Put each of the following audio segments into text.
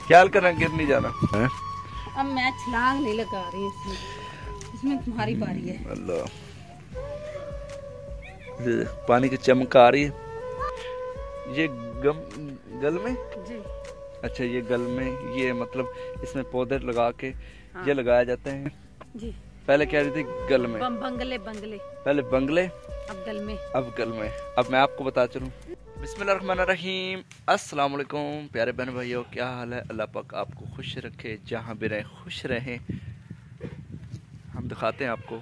ख्याल करना गिर नहीं जाना। अब मैं छलांग नहीं लगा रही इसमें तुम्हारी बारी है। अल्लाह, पानी की चमक आ रही है। ये गल में जी। अच्छा, ये गल में, ये मतलब इसमें पौधे लगा के ये लगाया जाते हैं जी। पहले क्या रही थी गल में, बंगले पहले बंगले, अब गल में। अब मैं आपको बता चलूं। बिस्मिल्लाहिर्रहमानिर्रहीम, अस्सलाम वालेकुम प्यारे बहन भाइयों, क्या हाल है? अल्लाह पाक आपको खुश रखे, जहाँ भी रहें खुश रहें। हम दिखाते हैं आपको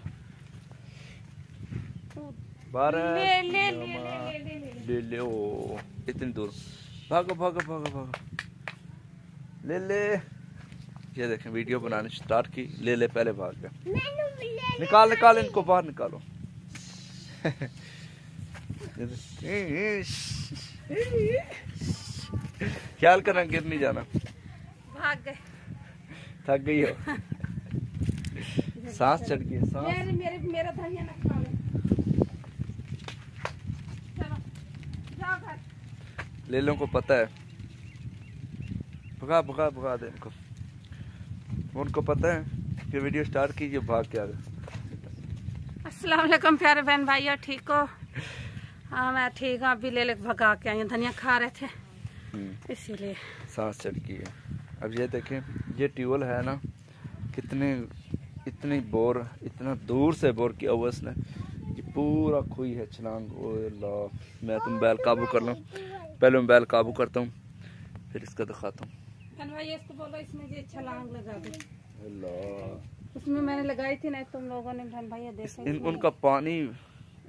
ले ओ इतनी दूर, भागो भागो भागो भागो, ले ये देखें वीडियो बनाने स्टार्ट की, ले पहले भाग गया। निकाल इनको बाहर निकालो। ख्याल करना गिर नहीं जाना। भाग गए। थक गई हो? सांस चढ़ गई सांस। मेरा धनिया ना खा ले। चलो जाओ घर। ले लो को पता है, भगा दे इनको। उनको पता है कि वीडियो स्टार्ट कीजिए, भाग के आ गए। अस्सलाम वालेकुम प्यारे बहन भाइयों, ठीक हो? हाँ मैं ठीक हूँ। अभी ले भगा के आई हूँ, धनिया खा रहे थे इसीलिए सांस चढ़ गई है। अब ये देखें, ये ट्यूबवेल है ना, इतना दूर से बोर किया हुआ इसने। ये पूरा खुई है छलांग। मैं तो मोबाइल काबू कर लूँ, पहले मोबाइल काबू करता हूँ फिर इसका दिखाता हूँ। इसको बोलो इसमें ये छलांग लगा दे। उसमें मैंने लगाई थी ना, तुम लोगों ने बहन भाई देखा। उनका पानी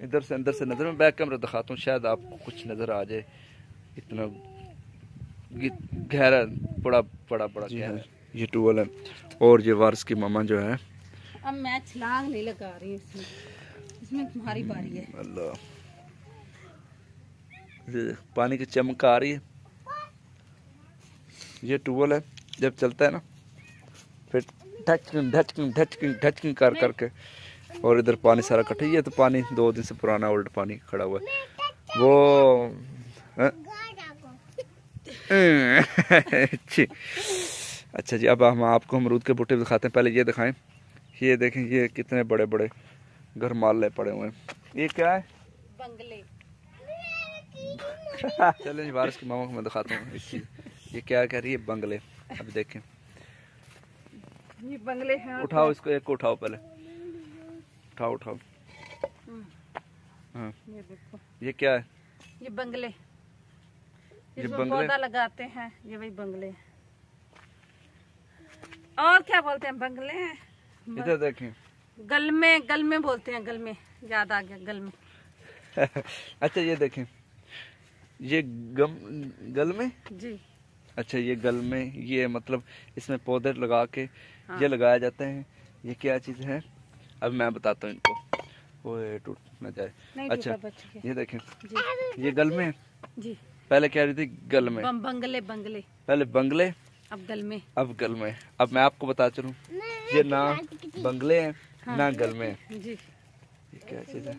इधर से अंदर से नजर, में बैक कैमरा दिखाता हूँ, शायद आपको कुछ नजर आ जाए। इतना गहरा, बड़ा गहरा ये ट्यूबवेल है। और ये वारिस की मामा जो है, अब मैं छलांग नहीं लगा रही इसमें तुम्हारी बारी है। अल्लाह, पानी की चमक आ रही है। ये ट्यूबवेल है, जब चलता है ना फिर ढचकिंग कर करके, और इधर पानी सारा इकट्ठा। ये तो पानी 2 दिन से पुराना ओल्ड पानी खड़ा हुआ है वो। अच्छा जी, अब हम आपको अमरूद के बूटे दिखाते हैं। पहले ये दिखाएं, ये देखें ये कितने बड़े बड़े घर माले पड़े हुए हैं। ये क्या है? बंगले। चलें जी, वारिस की मामा को मैं दिखाता हूँ एक चीज। ये क्या कह रही है? बंगले। अब देखें, ये बंगले हैं। उठाओ इसको, एक को उठाओ पहले, उठाओ। हाँ, ये देखो, ये क्या है? ये बंगले। ये बंगले पौधा लगाते हैं, ये वही बंगले। और क्या बोलते हैं? बंगले हैं। इधर देखें, गल में बोलते हैं, गल में। याद आ गया, गल में। अच्छा ये देखें, ये गल में जी। अच्छा, ये गल में, ये मतलब इसमें पौधे लगा के ये लगाया जाते हैं। ये क्या चीज है अब मैं बताता हूँ इनको, वो टूट ना जाए। अच्छा ये देखें, ये गल में जी। पहले क्या रही थी गल में, बंगले। पहले बंगले, अब गल में। अब मैं आपको बता चलूं, ये ना बंगले हैं ना गल में जी। ये क्या चीज है?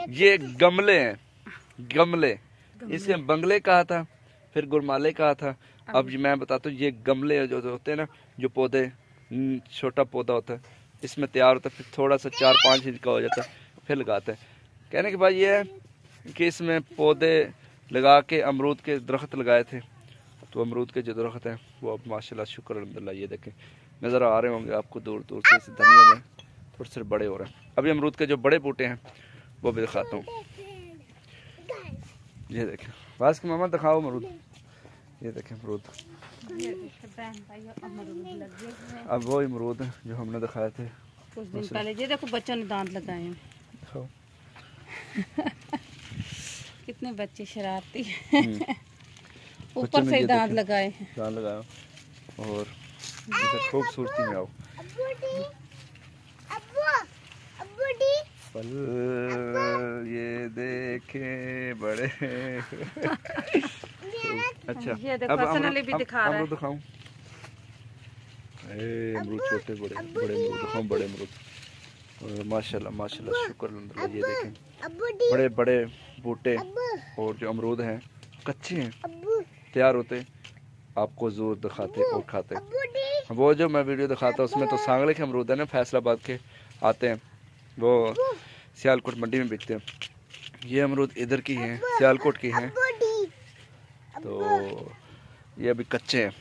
ये गमले हैं, गमले। इसे बंगले कहा था, फिर गुरमाले कहा था। अब मैं बताता हूँ, ये गमले जो होते हैं ना, जो पौधे छोटा पौधा होता है, इसमें तैयार होता है, फिर थोड़ा सा 4-5 इंच का हो जाता है, फिर लगाते हैं। कहने की बात ये है कि इसमें पौधे लगा के अमरूद के दरख्त लगाए थे, तो अमरूद के जो दरख्त हैं वो अब माशाल्लाह शुक्र अल्हम्दुलिल्लाह ये देखें नज़र आ रहे होंगे आपको दूर से। इस धनिया में थोड़े से बड़े हो रहे हैं। अभी अमरूद के जो बड़े बूटे हैं वो भी दिखाता हूँ। ये देखें, वारिस की मामा दिखाओ अमरूद। ये देखें अमरूद, अब वो अमरूद हैं जो हमने दिखाए थे कुछ दिन पहले। ये देखो बच्चों ने दांत लगाए हैं। कितने बच्चे शरारती हैं। ऊपर से दांत लगाए हैं। दांत लगाओ और इधर खूबसूरती में आओ। पल ये देखे बड़े। अच्छा ये देखो, अब भी दिखा रहा है। दिखाऊं? अमरूद छोटे बड़े बड़े अमरूद, हाँ बड़े अमरूद, माशाल्लाह माशाल्लाह, शुक्र अल्हम्दुलिल्लाह। ये देखें बड़े बड़े बूटे, और जो अमरूद हैं कच्चे हैं, तैयार होते आपको ज़रूर दिखाते और खाते। वो जो मैं वीडियो दिखाता हूँ उसमें तो सांगले के अमरूद है ना, फैसलाबाद के आते हैं, वो सियालकोट मंडी में बिकते हैं। ये अमरूद इधर की हैं, सियालकोट की हैं, तो ये अभी कच्चे हैं,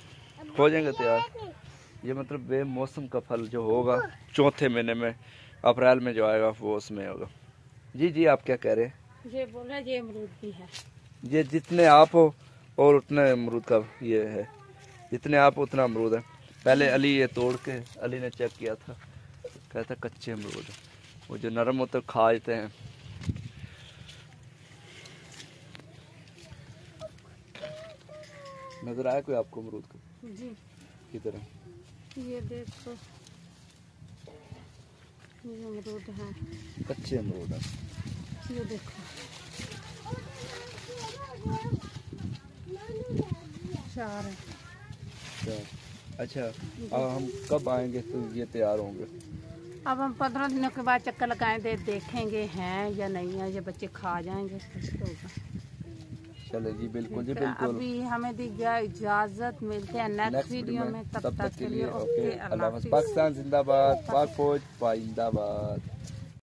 हो जाएंगे तैयार। ये मतलब बेमौसम का फल जो होगा चौथे महीने में, अप्रैल में जो आएगा वो उसमें होगा। जी जी, आप क्या कह रहे हैं? ये बोल रहे ये अमरूद भी है। ये जितने आप हो और उतने अमरूद का ये है, जितने आप उतना अमरूद है। पहले अली ये तोड़ के अली ने चेक किया था, कहता कच्चे अमरूद, वो जो नरम होते खा लेते हैं। नजर आया कोई आपको अमरूद का? जी की तरह ये देखो, ये अमरूद है, कच्चे अमरूद है। ये देखो चार है। अच्छा, अब हम कब आएंगे तो ये तैयार होंगे? अब हम 15 दिनों के बाद चक्कर लगाएंगे, देखेंगे हैं या नहीं है, ये बच्चे खा जाएंगे कुछ तो होगा। चले जी, बिल्कुल जी बिल्कुल। अभी हमें दी गया इजाजत, मिलते हैं नेक्स्ट वीडियो में, तब तक के लिए ओके, अल्लाह हाफ़िज़। पाकिस्तान जिंदाबाद, पाक फौज जिंदाबाद।